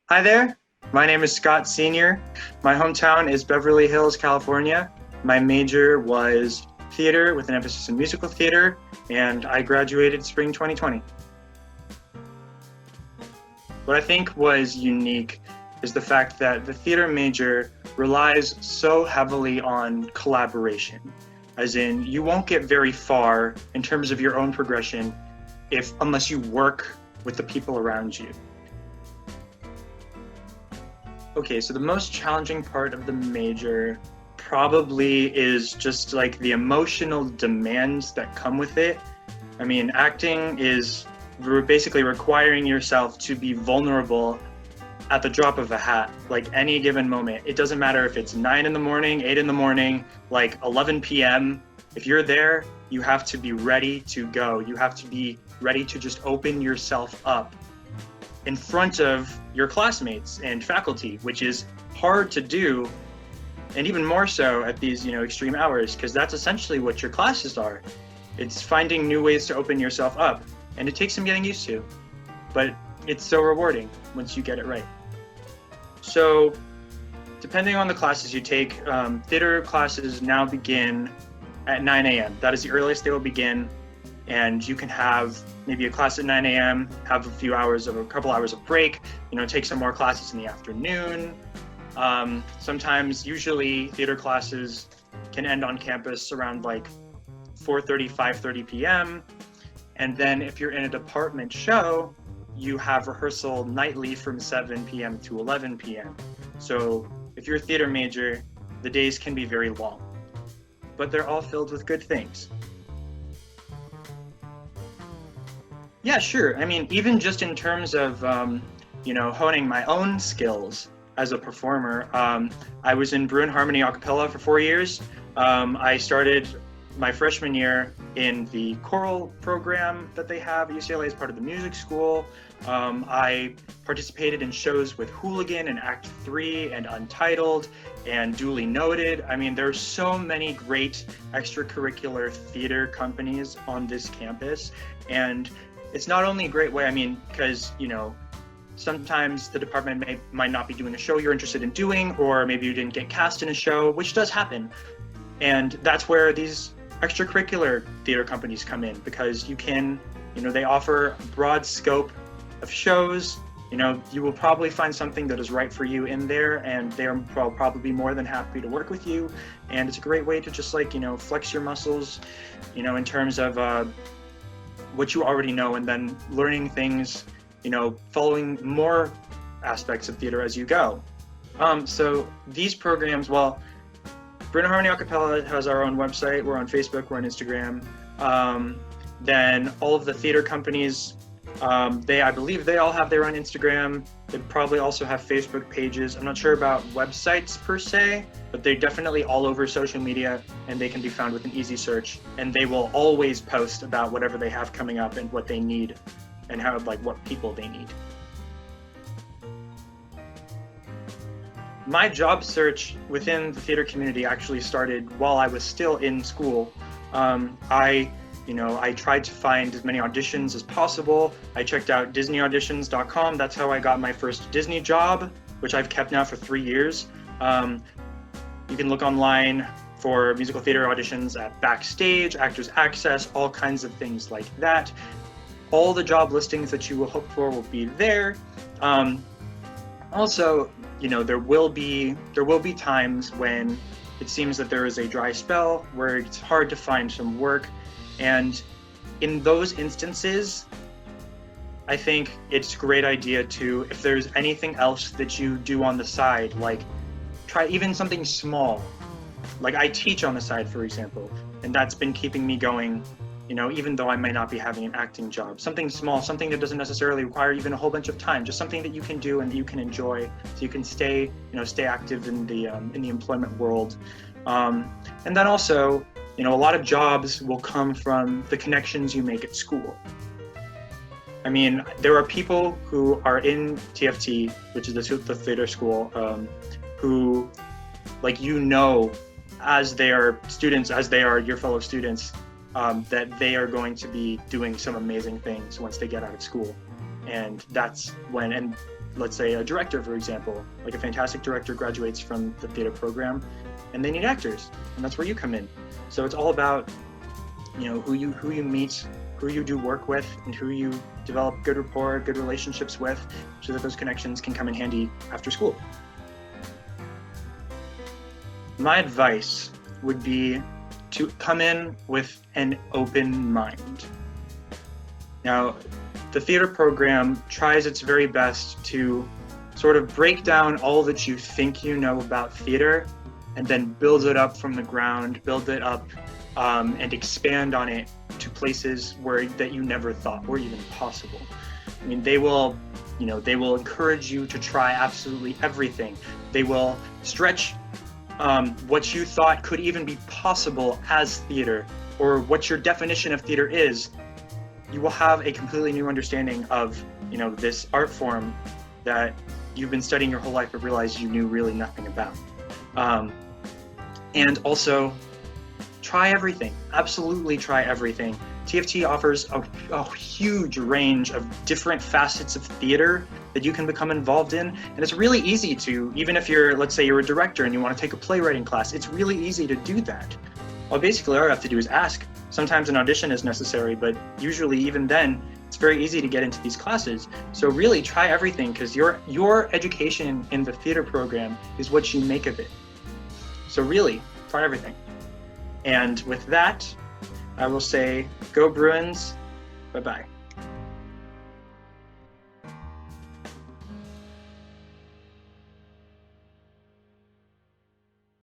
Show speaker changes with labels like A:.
A: Hi there, my name is Scott Sr. My hometown is Beverly Hills, California. My major was theater with an emphasis in musical theater, and I graduated spring 2020. What I think was unique is the fact that the theater major relies so heavily on collaboration, as in you won't get very far in terms of your own progression unless you work with the people around you. Okay, so the most challenging part of the major probably is just like the emotional demands that come with it. I mean, acting is basically requiring yourself to be vulnerable at the drop of a hat, like any given moment. It doesn't matter if it's 9 in the morning, 8 in the morning, like 11 p.m. If you're there, you have to be ready to go. You have to be ready to just open yourself up in front of your classmates and faculty, which is hard to do, and even more so at these extreme hours, because that's essentially what your classes are. It's finding new ways to open yourself up, and it takes some getting used to, but it's so rewarding once you get it right. So depending on the classes you take, theater classes now begin at 9 a.m. That is the earliest they will begin, and you can have maybe a class at 9 a.m., have a couple hours of break, take some more classes in the afternoon. Usually theater classes can end on campus around like 4:30, 5:30 p.m. And then if you're in a department show, you have rehearsal nightly from 7 p.m. to 11 p.m. So if you're a theater major, the days can be very long, but they're all filled with good things. Yeah, sure. I mean, even just in terms of, honing my own skills as a performer, I was in Bruin Harmony a cappella for 4 years. I started my freshman year in the choral program that they have at UCLA as part of the music school. I participated in shows with Hooligan and Act 3 and Untitled and Duly Noted. I mean, there's so many great extracurricular theater companies on this campus, and it's not only a great way, because, sometimes the department might not be doing a show you're interested in doing, or maybe you didn't get cast in a show, which does happen. And that's where these extracurricular theater companies come in, because you can, they offer a broad scope of shows. You will probably find something that is right for you in there, and they're probably be more than happy to work with you. And it's a great way to just flex your muscles, in terms of what you already know, and then learning things, following more aspects of theater as you go. So these programs, Bruin Harmony a cappella has our own website. We're on Facebook, we're on Instagram. Then all of the theater companies, I believe they all have their own Instagram. They probably also have Facebook pages. I'm not sure about websites per se, but they're definitely all over social media, and they can be found with an easy search. And they will always post about whatever they have coming up and what they need, and what people they need. My job search within the theater community actually started while I was still in school. I tried to find as many auditions as possible. I checked out DisneyAuditions.com. That's how I got my first Disney job, which I've kept now for 3 years. You can look online for musical theater auditions at Backstage, Actors Access, all kinds of things like that. All the job listings that you will hope for will be there. Also, there will be times when it seems that there is a dry spell where it's hard to find some work. And in those instances, I think it's a great idea to, if there's anything else that you do on the side, try even something small. Like I teach on the side, for example, and that's been keeping me going, even though I might not be having an acting job. Something small, something that doesn't necessarily require even a whole bunch of time, just something that you can do and that you can enjoy, so you can stay active in the employment world. And then also, a lot of jobs will come from the connections you make at school. I mean, there are people who are in TFT, which is the theater school, who, as they are students, as they are your fellow students, that they are going to be doing some amazing things once they get out of school. And that's when, and let's say a director, for example, like a fantastic director graduates from the theater program and they need actors, and that's where you come in. So it's all about, you know, who you meet, who you do work with, and who you develop good rapport, good relationships with, so that those connections can come in handy after school. My advice would be to come in with an open mind. Now, the theater program tries its very best to sort of break down all that you think you know about theater and then build it up from the ground, build it up and expand on it to places that you never thought were even possible. I mean, they will encourage you to try absolutely everything. They will stretch what you thought could even be possible as theater, or what your definition of theater is. You will have a completely new understanding of, you know, this art form that you've been studying your whole life but realized you knew really nothing about. And also, try everything. Absolutely try everything. TFT offers a huge range of different facets of theater that you can become involved in, and it's really easy to, even if you're, let's say you're a director and you want to take a playwriting class, it's really easy to do that. Well, basically all you have to do is ask. Sometimes an audition is necessary, but usually even then, it's very easy to get into these classes. So really try everything, because your education in the theater program is what you make of it. So really, try everything. And with that, I will say, go Bruins, bye-bye.